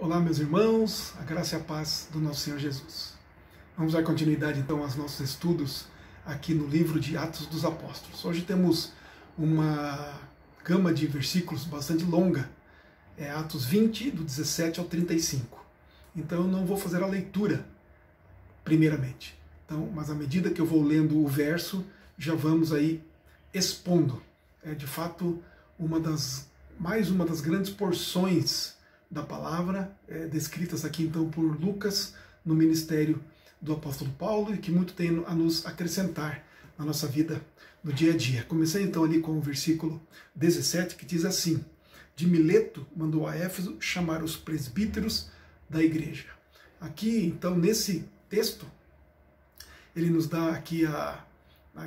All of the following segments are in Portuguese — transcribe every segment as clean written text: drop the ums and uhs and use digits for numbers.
Olá, meus irmãos, a graça e a paz do nosso Senhor Jesus. Vamos dar continuidade então aos nossos estudos aqui no livro de Atos dos Apóstolos. Hoje temos uma gama de versículos bastante longa, Atos 20, do 17 ao 35. Então eu não vou fazer a leitura primeiramente, mas à medida que eu vou lendo o verso, já vamos aí expondo. É de fato mais uma das grandes porções da palavra, descritas aqui então por Lucas no ministério do apóstolo Paulo e que muito tem a nos acrescentar na nossa vida no dia a dia. Comecei então ali com o versículo 17 que diz assim: de Mileto mandou a Éfeso chamar os presbíteros da igreja. Aqui então nesse texto ele nos dá aqui a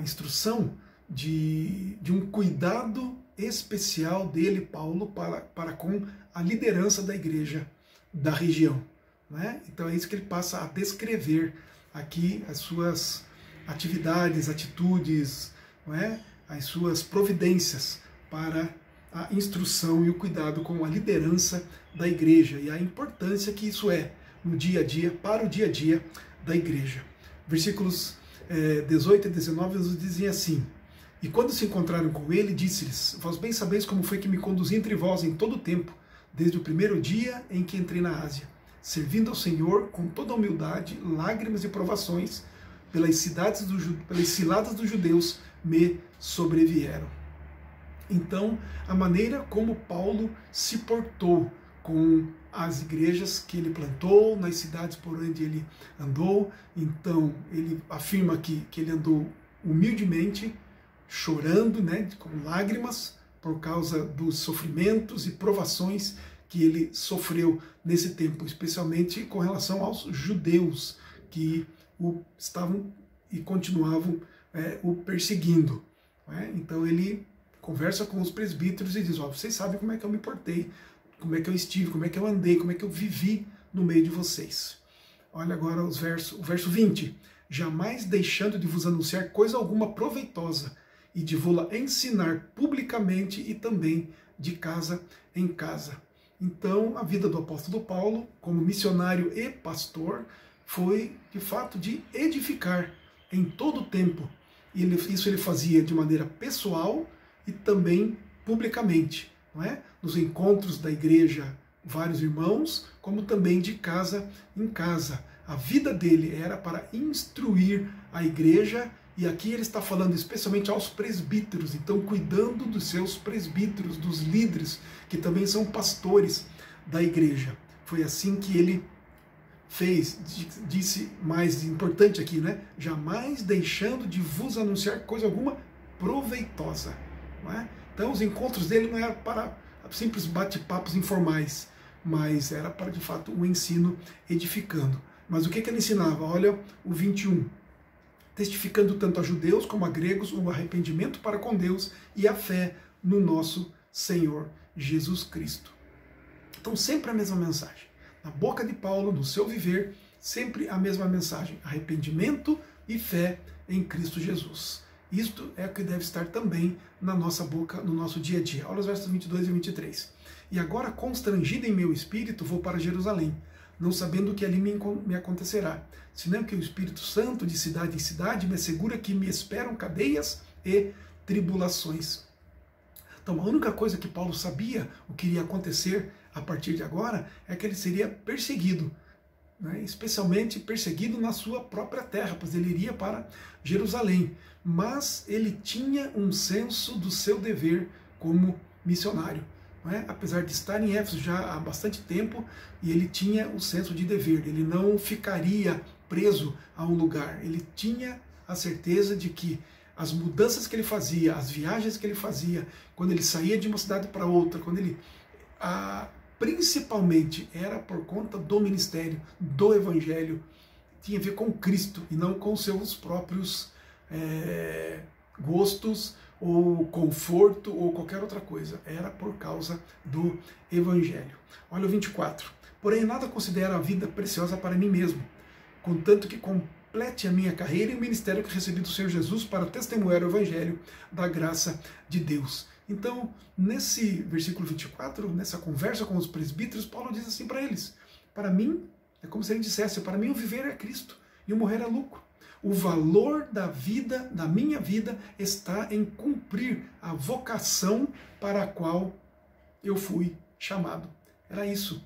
instrução de um cuidado especial dele, Paulo, para com a liderança da igreja da região. Né? Então é isso que ele passa a descrever aqui as suas atividades, atitudes, não é? As suas providências para a instrução e o cuidado com a liderança da igreja e a importância que isso é no dia a dia, para o dia a dia da igreja. Versículos 18 e 19 nos dizem assim: e quando se encontraram com ele, disse-lhes: vós bem sabeis como foi que me conduzi entre vós em todo o tempo, desde o primeiro dia em que entrei na Ásia, servindo ao Senhor com toda a humildade, lágrimas e provações, pelas ciladas dos judeus me sobrevieram. Então, a maneira como Paulo se portou com as igrejas que ele plantou, nas cidades por onde ele andou, então ele afirma aqui que ele andou humildemente, chorando, né, com lágrimas, por causa dos sofrimentos e provações que ele sofreu nesse tempo, especialmente com relação aos judeus que o estavam e continuavam o perseguindo. Né? Então ele conversa com os presbíteros e diz: vocês sabem como é que eu me portei, como é que eu estive, como é que eu andei, como é que eu vivi no meio de vocês. Olha agora o verso 20. Jamais deixando de vos anunciar coisa alguma proveitosa, e de vô-la ensinar publicamente e também de casa em casa. Então, a vida do apóstolo Paulo, como missionário e pastor, foi, de fato, de edificar em todo o tempo. E isso ele fazia de maneira pessoal e também publicamente. Não é? Nos encontros da igreja, vários irmãos, como também de casa em casa. A vida dele era para instruir a igreja. E aqui ele está falando especialmente aos presbíteros, então cuidando dos seus presbíteros, dos líderes, que também são pastores da igreja. Foi assim que ele fez, disse mais importante aqui, né? Jamais deixando de vos anunciar coisa alguma proveitosa. Não é? Então os encontros dele não eram para simples bate-papos informais, mas era para de fato um ensino edificando. Mas o que ele ensinava? Olha o 21. Testificando tanto a judeus como a gregos o arrependimento para com Deus e a fé no nosso Senhor Jesus Cristo. Então sempre a mesma mensagem. Na boca de Paulo, no seu viver, sempre a mesma mensagem. Arrependimento e fé em Cristo Jesus. Isto é o que deve estar também na nossa boca, no nosso dia a dia. Olha os versos 22 e 23. E agora, constrangido em meu espírito, vou para Jerusalém, não sabendo o que ali me acontecerá, senão que o Espírito Santo, de cidade em cidade, me assegura que me esperam cadeias e tribulações. Então, a única coisa que Paulo sabia, o que iria acontecer a partir de agora, é que ele seria perseguido, né? Especialmente perseguido na sua própria terra, pois ele iria para Jerusalém. Mas ele tinha um senso do seu dever como missionário. Apesar de estar em Éfeso já há bastante tempo, e ele tinha o senso de dever, ele não ficaria preso a um lugar, ele tinha a certeza de que as mudanças que ele fazia, as viagens que ele fazia, quando ele saía de uma cidade para outra, quando ele principalmente era por conta do ministério, do evangelho, tinha a ver com Cristo e não com seus próprios gostos ou conforto ou qualquer outra coisa. Era por causa do evangelho. Olha o 24. Porém, nada considero a vida preciosa para mim mesmo, contanto que complete a minha carreira e o ministério que recebi do Senhor Jesus para testemunhar o evangelho da graça de Deus. Então, nesse versículo 24, nessa conversa com os presbíteros, Paulo diz assim para eles: para mim, é como se ele dissesse, para mim o viver é Cristo e o morrer é lucro. O valor da vida, da minha vida, está em cumprir a vocação para a qual eu fui chamado. Era isso.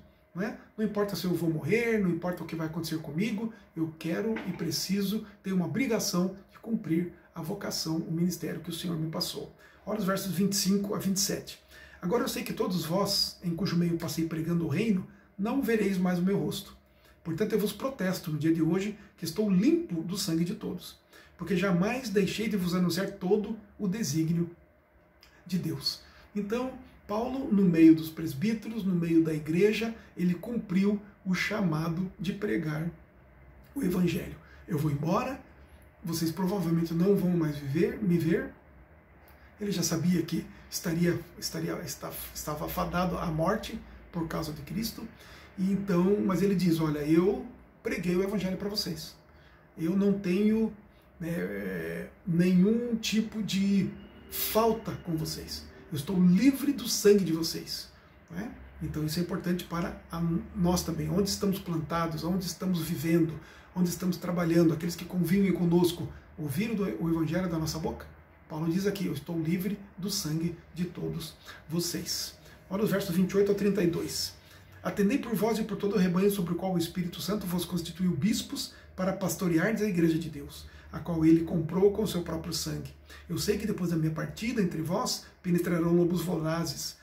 Não importa se eu vou morrer, não importa o que vai acontecer comigo, eu quero e preciso ter uma obrigação de cumprir a vocação, o ministério que o Senhor me passou. Olha os versos 25 a 27. Agora eu sei que todos vós, em cujo meio passei pregando o reino, não vereis mais o meu rosto. Portanto, eu vos protesto no dia de hoje que estou limpo do sangue de todos, porque jamais deixei de vos anunciar todo o desígnio de Deus. Então, Paulo, no meio dos presbíteros, no meio da igreja, ele cumpriu o chamado de pregar o evangelho. Eu vou embora, vocês provavelmente não vão mais me ver. Ele já sabia que estava fadado à morte por causa de Cristo. E então, mas ele diz: olha, eu preguei o evangelho para vocês. Eu não tenho nenhum tipo de falta com vocês. Eu estou livre do sangue de vocês. Então isso é importante para nós também. Onde estamos plantados, onde estamos vivendo, onde estamos trabalhando, aqueles que convivem conosco, ouviram o evangelho da nossa boca? Paulo diz aqui: eu estou livre do sangue de todos vocês. Olha os versos 28 a 32. Atendei por vós e por todo o rebanho sobre o qual o Espírito Santo vos constituiu bispos para pastoreardes a igreja de Deus, a qual ele comprou com o seu próprio sangue. Eu sei que depois da minha partida entre vós penetrarão lobos vorazes,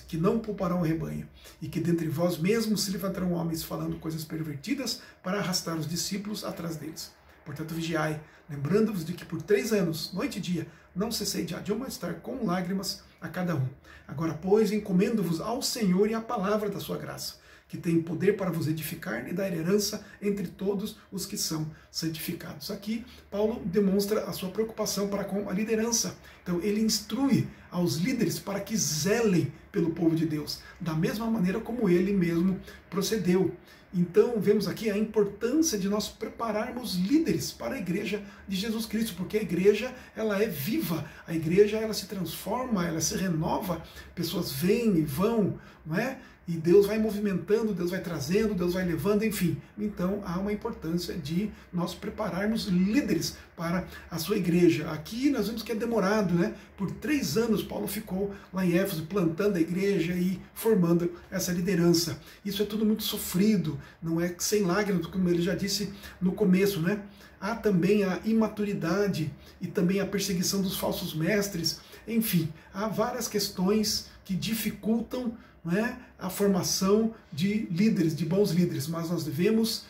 que não pouparão o rebanho, e que dentre vós mesmos se levantarão homens falando coisas pervertidas para arrastar os discípulos atrás deles. Portanto, vigiai, lembrando-vos de que por 3 anos, noite e dia, não cessei de admoestar com lágrimas a cada um. Agora, pois, encomendo-vos ao Senhor e à palavra da sua graça, que tem poder para vos edificar e dar herança entre todos os que são santificados. Aqui, Paulo demonstra a sua preocupação para com a liderança. Então, ele instrui aos líderes para que zelem pelo povo de Deus, da mesma maneira como ele mesmo procedeu. Então, vemos aqui a importância de nós prepararmos líderes para a igreja de Jesus Cristo, porque a igreja, ela é viva, a igreja, ela se transforma, ela se renova, pessoas vêm e vão, não é? E Deus vai movimentando, Deus vai trazendo, Deus vai levando, enfim. Então, há uma importância de nós prepararmos líderes para a sua igreja. Aqui nós vemos que é demorado, né? Por 3 anos Paulo ficou lá em Éfeso plantando a igreja e formando essa liderança. Isso é tudo muito sofrido, não é sem lágrimas, como ele já disse no começo, né? Há também a imaturidade e também a perseguição dos falsos mestres. Enfim, há várias questões que dificultam, não é, a formação de líderes, de bons líderes, mas nós devemos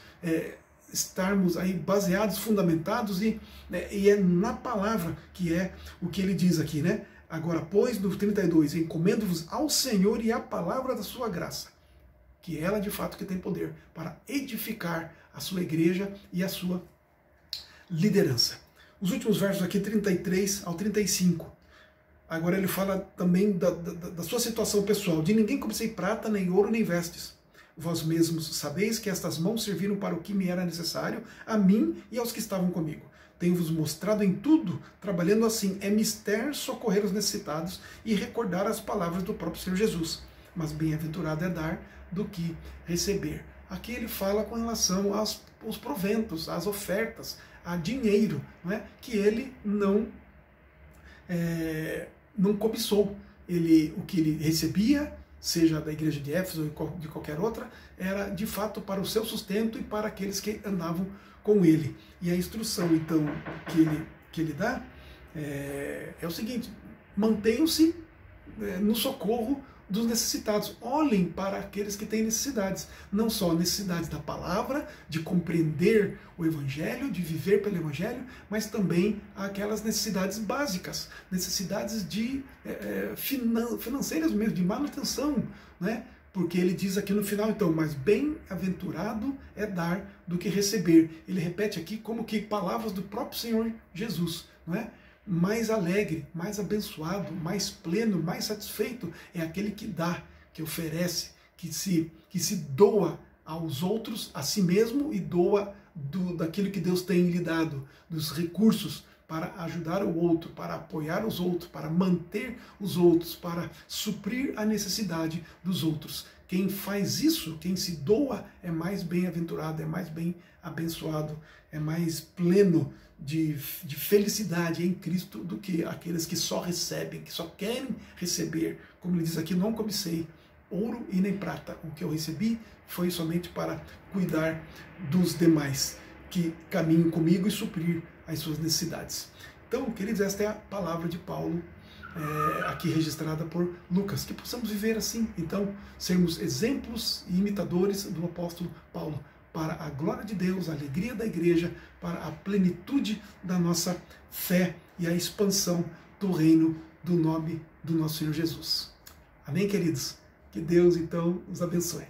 estarmos aí baseados, fundamentados, e é na palavra que é o que ele diz aqui, né? Agora, pois, no 32, encomendo-vos ao Senhor e à palavra da sua graça, que ela de fato que tem poder para edificar a sua igreja e a sua liderança. Os últimos versos aqui, 33 ao 35. Agora ele fala também da sua situação pessoal. De ninguém cobicei prata, nem ouro, nem vestes. Vós mesmos sabeis que estas mãos serviram para o que me era necessário, a mim e aos que estavam comigo. Tenho-vos mostrado em tudo, trabalhando assim. É mister socorrer os necessitados e recordar as palavras do próprio Senhor Jesus. Mas bem-aventurado é dar do que receber. Aqui ele fala com relação aos proventos, às ofertas, a dinheiro, não é? Que ele não cobiçou. O que ele recebia, seja da igreja de Éfeso ou de qualquer outra, era de fato para o seu sustento e para aqueles que andavam com ele. E a instrução, então, que ele dá é o seguinte: mantenham-se no socorro dos necessitados. Olhem para aqueles que têm necessidades, não só necessidades da palavra, de compreender o evangelho, de viver pelo evangelho, mas também aquelas necessidades básicas, necessidades de financeiras mesmo, de manutenção, né? Porque ele diz aqui no final, então, mas bem-aventurado é dar do que receber. Ele repete aqui como que palavras do próprio Senhor Jesus, não é? Mais alegre, mais abençoado, mais pleno, mais satisfeito é aquele que dá, que oferece, que se doa aos outros, a si mesmo, e doa daquilo que Deus tem lhe dado, dos recursos para ajudar o outro, para apoiar os outros, para manter os outros, para suprir a necessidade dos outros. Quem faz isso, quem se doa, é mais bem-aventurado, é mais bem abençoado, é mais pleno de felicidade em Cristo do que aqueles que só recebem, que só querem receber. Como ele diz aqui, não cobicei ouro e nem prata. O que eu recebi foi somente para cuidar dos demais que caminham comigo e suprir as suas necessidades. Então, queridos, esta é a palavra de Paulo, aqui registrada por Lucas, que possamos viver assim, então, sermos exemplos e imitadores do apóstolo Paulo, para a glória de Deus, a alegria da igreja, para a plenitude da nossa fé e a expansão do reino do nome do nosso Senhor Jesus. Amém, queridos? Que Deus, então, os abençoe.